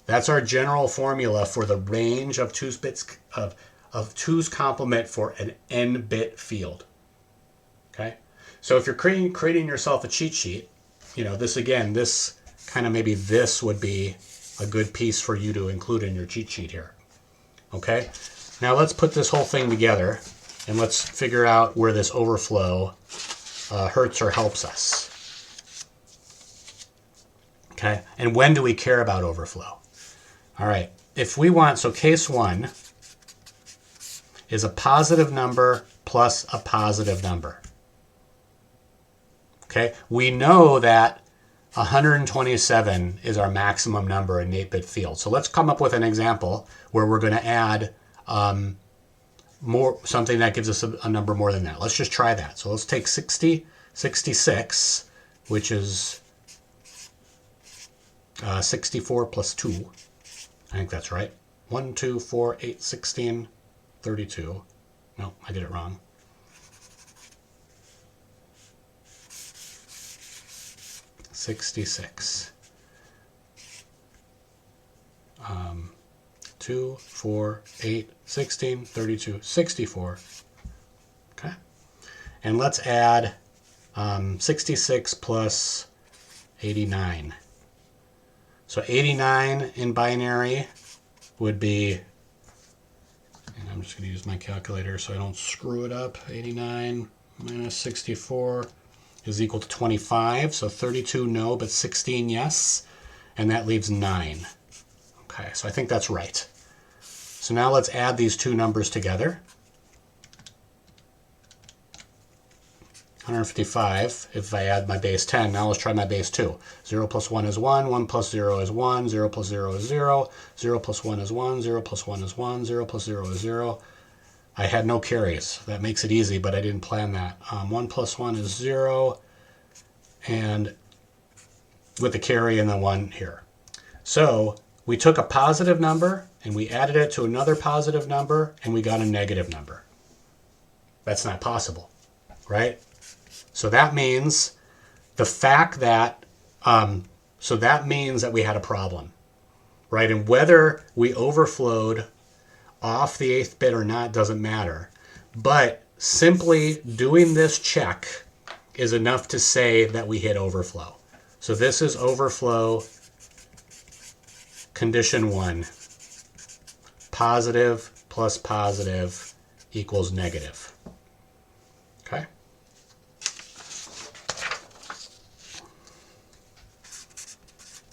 That's our general formula for the range of 2's bits of 2's complement for an n-bit field. Okay? So if you're creating yourself a cheat sheet, you know, this again, this kind of maybe this would be a good piece for you to include in your cheat sheet here. Okay? Now let's put this whole thing together and let's figure out where this overflow hurts or helps us. Okay, and when do we care about overflow? All right, if we want, so case 1 is a positive number plus a positive number. Okay, we know that 127 is our maximum number in an 8-bit field. So let's come up with an example where we're going to add something that gives us a number more than that. Let's just try that. So let's take 66, which is 64 plus 2. I think that's right. 1, 2, 4, 8, 16, 32. No, I did it wrong. $66. 2, 4, 8, 16, 32, 64. Okay. And let's add 66 plus 89. So 89 in binary would be, and I'm just going to use my calculator so I don't screw it up. 89 minus 64 is equal to 25. So 32 no, but 16 yes. And that leaves 9. Okay, so I think that's right. So now let's add these two numbers together. 155, if I add my base 10, now let's try my base 2. 0 plus 1 is 1, 1 plus 0 is 1, 0 plus 0 is 0, 0 plus 1 is 1, 0 plus 1 is 1, 0 plus 0 is 0. I had no carries. That makes it easy, but I didn't plan that. 1 plus 1 is 0, and with the carry and the 1 here. So we took a positive number, and we added it to another positive number, and we got a negative number. That's not possible, right? So that means the fact that, so that means that we had a problem, right? And whether we overflowed off the 8th bit or not doesn't matter. But simply doing this check is enough to say that we hit overflow. So this is overflow condition 1. positive plus positive equals negative. Okay?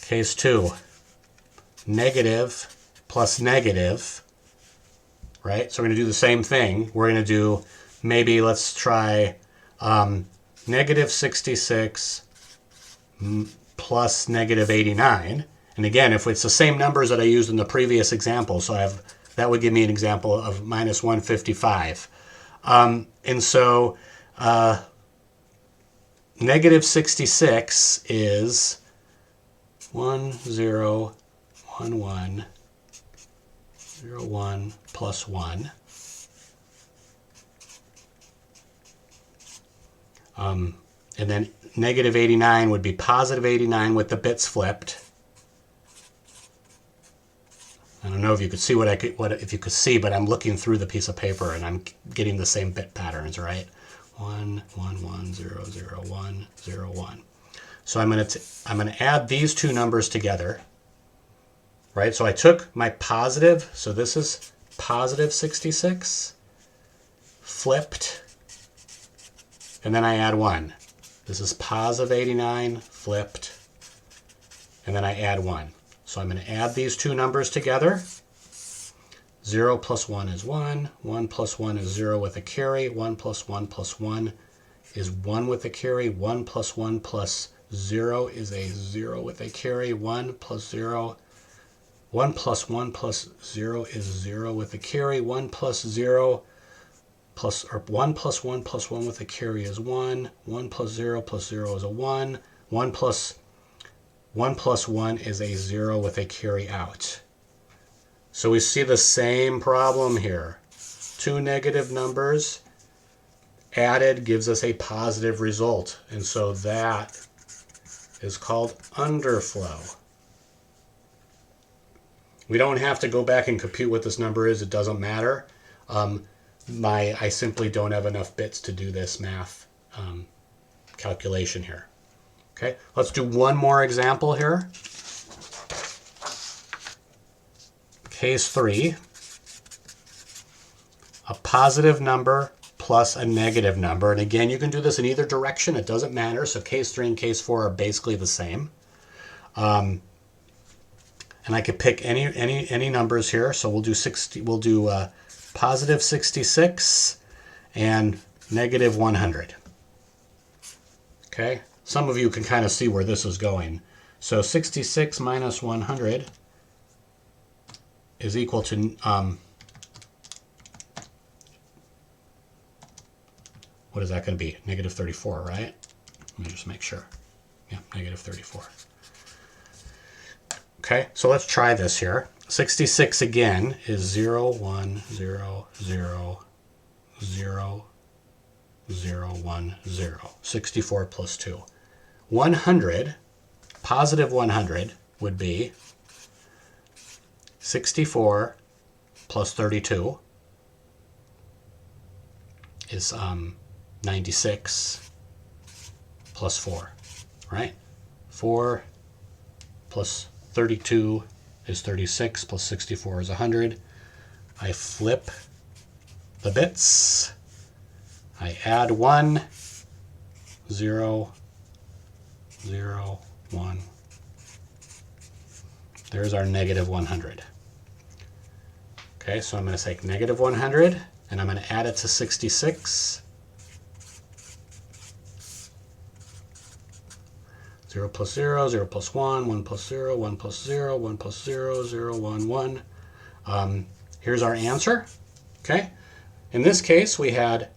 Case 2, negative plus negative, right? So we're going to do the same thing. We're going to do, maybe let's try negative 66 plus negative 89. And again, if it's the same numbers that I used in the previous example, so that would give me an example of minus 155. And so negative 66 is 1, 0, 1, 1, 0, 1 plus 1. And then negative 89 would be positive 89 with the bits flipped. I don't know if you could see if you could see, but I'm looking through the piece of paper and I'm getting the same bit patterns, right? 1, 1, 1, 0, 0, 1, 0, 1. So I'm going to add these two numbers together, right? So I took my positive, so this is positive 66, flipped, and then I add 1. This is positive 89, flipped, and then I add 1. So I'm going to add these two numbers together. 0 plus 1 is 1. 1 plus 1 is 0 with a carry. 1 plus 1 plus 1 is 1 with a carry. 1 plus 1 plus 0 is a 0 with a carry. 1 plus 0. 1 plus 1 plus 0 is 0 with a carry. 1 plus 0 plus, or 1 plus 1 plus 1 with a carry is 1. 1 plus 0 is a 1. 1 plus 1 is a 0 with a carry out. So we see the same problem here. Two negative numbers added gives us a positive result. And so that is called underflow. We don't have to go back and compute what this number is. It doesn't matter. I simply don't have enough bits to do this math calculation here. Okay, let's do one more example here. Case 3, a positive number plus a negative number. And again, you can do this in either direction. It doesn't matter. So case 3 and case 4 are basically the same. And I could pick any numbers here. So we'll do positive 66 and negative 100. Okay. Some of you can kind of see where this is going. So 66 minus 100 is equal to, what is that going to be? Negative 34, right? Let me just make sure. Yeah, negative 34. Okay, so let's try this here. 66 again is 0, 1, 0, 0, 0, 0, 1, 0. 64 plus 2. 100, positive 100 would be 64 plus 32 is 96 plus 4, right? 4 plus 32 is 36 plus 64 is 100. I flip the bits. I add 1, 0, 0, 1. There's our negative 100. Okay, so I'm going to take negative 100 and I'm going to add it to 66. 0 plus 0, 0 plus 1, 1 plus 0, 1 plus 0, 1 plus 0, 0, 1, 1. Here's our answer. Okay, in this case we had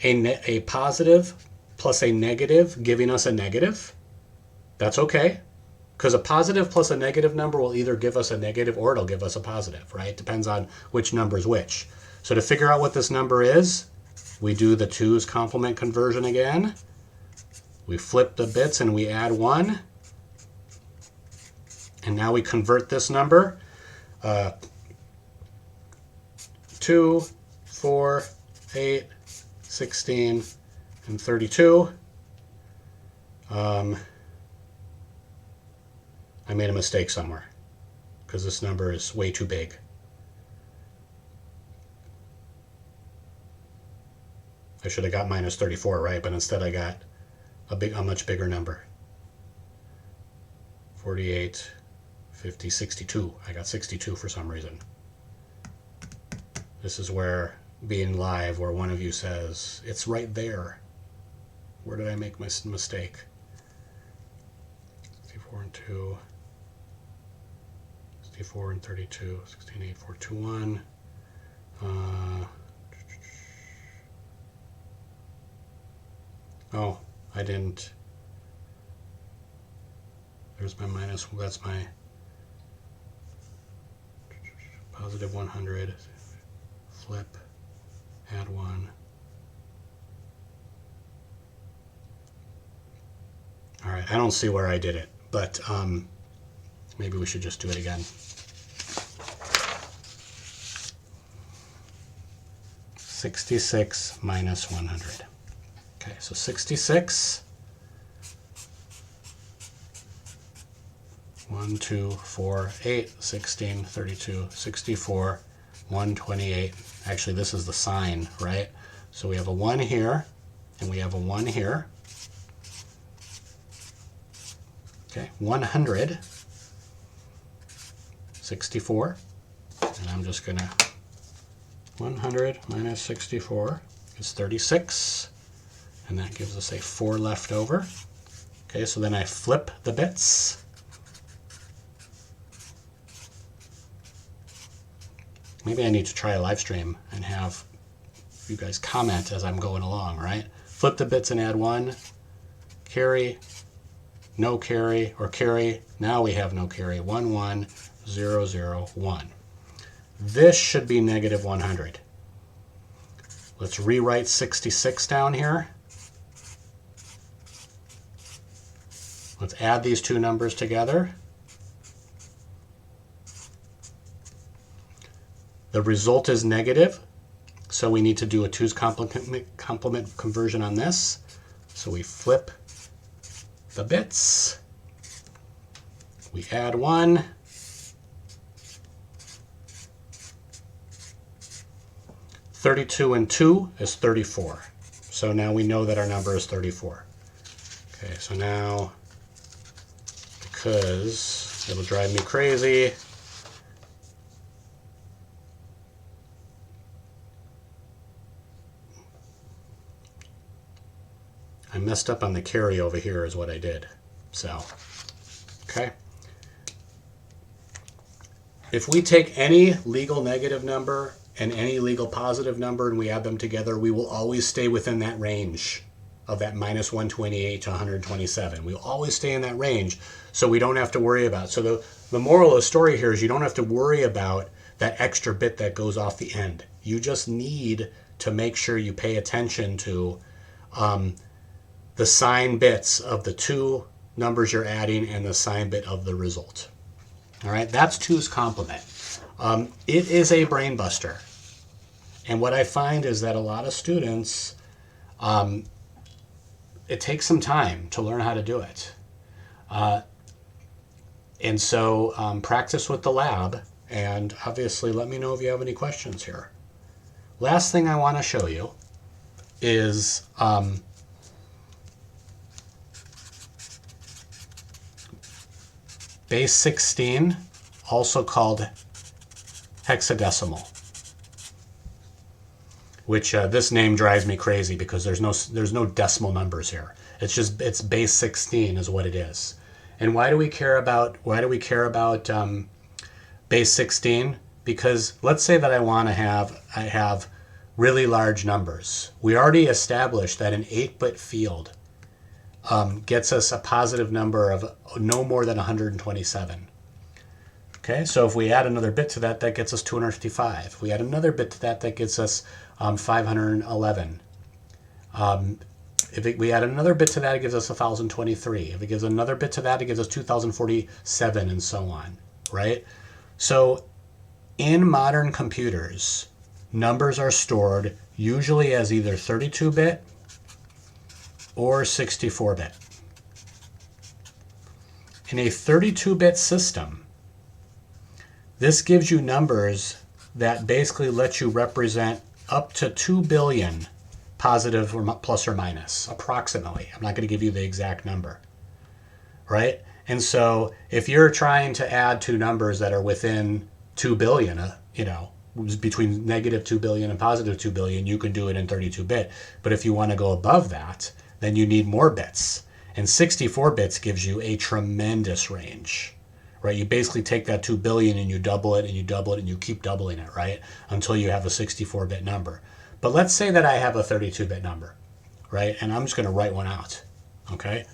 a positive plus a negative giving us a negative. That's okay, because a positive plus a negative number will either give us a negative or it'll give us a positive, right? Depends on which number is which. So to figure out what this number is, we do the 2's complement conversion again. We flip the bits and we add 1. And now we convert this number. 2, 4, 8, 16, and 32. I made a mistake somewhere because this number is way too big. I should have got minus 34, right? But instead I got a much bigger number. 48, 50, 62. I got 62 for some reason. This is where being live, where one of you says, it's right there. Where did I make my mistake? 64 and 2. 64 and 32. 16, 8, 4, 2, 1. Oh, I didn't. There's my minus. That's my positive 100. Flip. Add 1. All right, I don't see where I did it, but maybe we should just do it again. 66 minus 100. Okay, so 66. 1, 2, 4, 8, 16, 32, 64, 128. Actually, this is the sign, right? So we have a 1 here, and we have a 1 here. Okay, 100, 64, and I'm just gonna, 100 minus 64 is 36, and that gives us a 4 left over. Okay, so then I flip the bits. Maybe I need to try a live stream and have you guys comment as I'm going along, right? Flip the bits and add 1, carry, no carry, or carry. Now we have no carry. 1, 1, 0, 0, 1. This should be negative 100. Let's rewrite 66 down here. Let's add these two numbers together. The result is negative, so we need to do a 2's complement conversion on this. So we flip the bits. We add 1. (32) and 2 is 34. So now we know that our number is 34. Okay, so now, because it'll drive me crazy, I messed up on the carry over here is what I did. So, okay. If we take any legal negative number and any legal positive number and we add them together, we will always stay within that range of that minus 128 to 127. We'll always stay in that range, so we don't have to worry about it. So the moral of the story here is you don't have to worry about that extra bit that goes off the end. You just need to make sure you pay attention to the sign bits of the two numbers you're adding and the sign bit of the result. All right, that's 2's complement. It is a brain buster. And what I find is that a lot of students, it takes some time to learn how to do it. And so practice with the lab, and obviously let me know if you have any questions here. Last thing I want to show you is base 16, also called hexadecimal, which this name drives me crazy because there's no decimal numbers here. It's base 16 is what it is. And why do we care about base 16? Because let's say that I have really large numbers. We already established that an 8-bit field gets us a positive number of no more than 127. Okay, so if we add another bit to that, that gets us 255. If we add another bit to that, that gets us 511. If we add another bit to that, it gives us 1,023. If it gives another bit to that, it gives us 2,047, and so on, right? So in modern computers, numbers are stored usually as either 32-bit or 64-bit. In a 32-bit system, this gives you numbers that basically let you represent up to 2 billion positive or plus or minus, approximately. I'm not going to give you the exact number, right? And so if you're trying to add two numbers that are within 2 billion, between negative 2 billion and positive 2 billion, you can do it in 32-bit. But if you want to go above that, then you need more bits. And 64 bits gives you a tremendous range, right? You basically take that 2 billion and you double it and you double it and you keep doubling it, right? Until you have a 64-bit number. But let's say that I have a 32-bit number, right? And I'm just going to write one out, okay?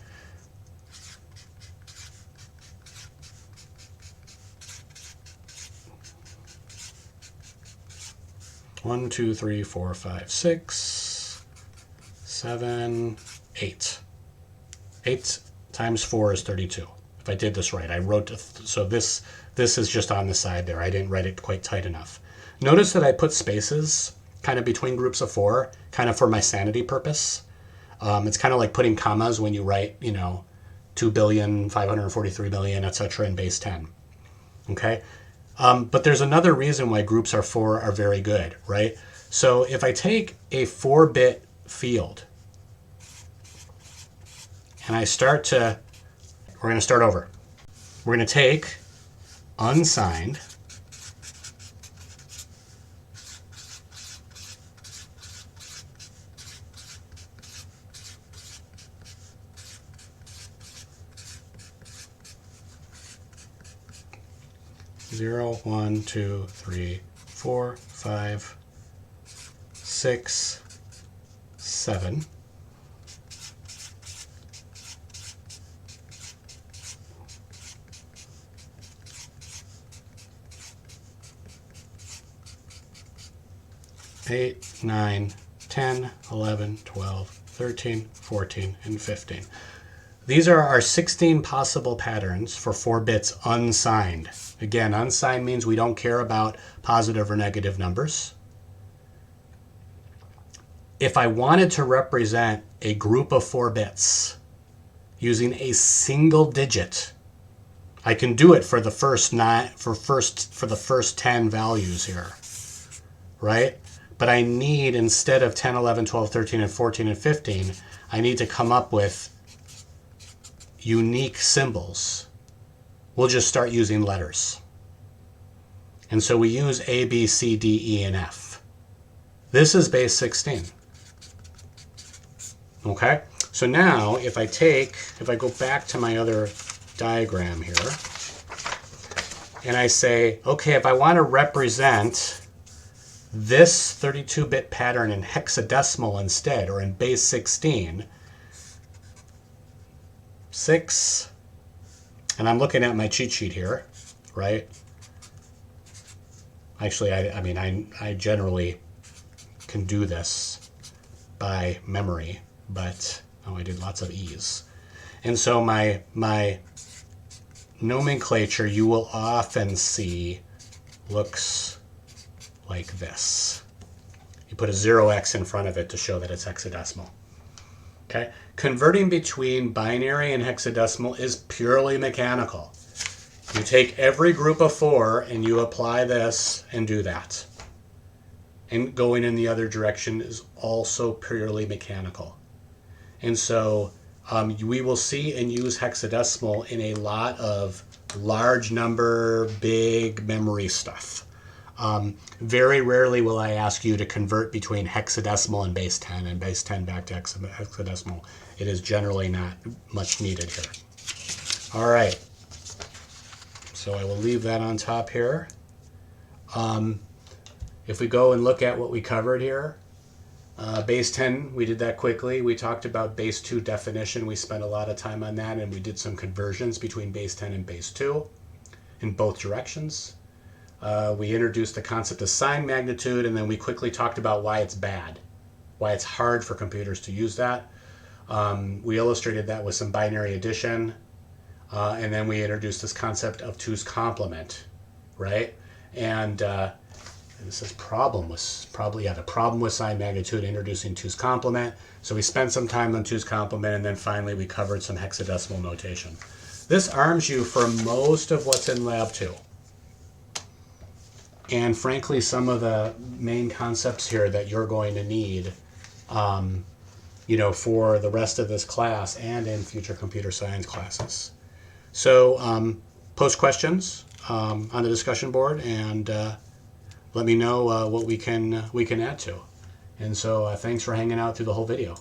One, two, three, four, five, 6, 7, 8. 8 times 4 is 32. If I did this right, I wrote, so this is just on the side there. I didn't write it quite tight enough. Notice that I put spaces kind of between groups of 4, kind of for my sanity purpose. It's kind of like putting commas when you write, 2,543,000,000, etc. in base 10. Okay? But there's another reason why groups of 4 are very good, right? So if I take a 4-bit field and I start to, we're going to start over. We're going to take unsigned zero, 1, 2, 3, 4, 5, 6, 7. Eight, 9, 10, 11, 12, 13, 14, and 15. These are our 16 possible patterns for 4 bits unsigned. Again, unsigned means we don't care about positive or negative numbers. If I wanted to represent a group of 4 bits using a single digit, I can do it for the first 10 values here, right? But I need, instead of 10, 11, 12, 13, and 14, and 15, I need to come up with unique symbols. We'll just start using letters. And so we use A, B, C, D, E, and F. This is base 16. Okay? So now, if I go back to my other diagram here, and I say, okay, if I want to represent this 32-bit pattern in hexadecimal instead, or in base 16, 6, and I'm looking at my cheat sheet here, right? Actually, I generally can do this by memory, but I did lots of E's. And so my nomenclature you will often see looks like this. You put a 0x in front of it to show that it's hexadecimal. Okay? Converting between binary and hexadecimal is purely mechanical. You take every group of 4 and you apply this and do that. And going in the other direction is also purely mechanical. And so we will see and use hexadecimal in a lot of large number, big memory stuff. Very rarely will I ask you to convert between hexadecimal and base 10 and base 10 back to hexadecimal. It is generally not much needed here. All right. So I will leave that on top here. If we go and look at what we covered here, base 10, we did that quickly. We talked about base 2 definition. We spent a lot of time on that, and we did some conversions between base 10 and base 2 in both directions. We introduced the concept of sign magnitude, and then we quickly talked about why it's bad, why it's hard for computers to use that. We illustrated that with some binary addition, and then we introduced this concept of 2's complement, right? And this is problem was probably, the problem with sign magnitude, introducing 2's complement. So we spent some time on 2's complement, and then finally we covered some hexadecimal notation. This arms you for most of what's in Lab 2. And frankly, some of the main concepts here that you're going to need for the rest of this class and in future computer science classes. So post questions on the discussion board and let me know what we can add to. And so thanks for hanging out through the whole video.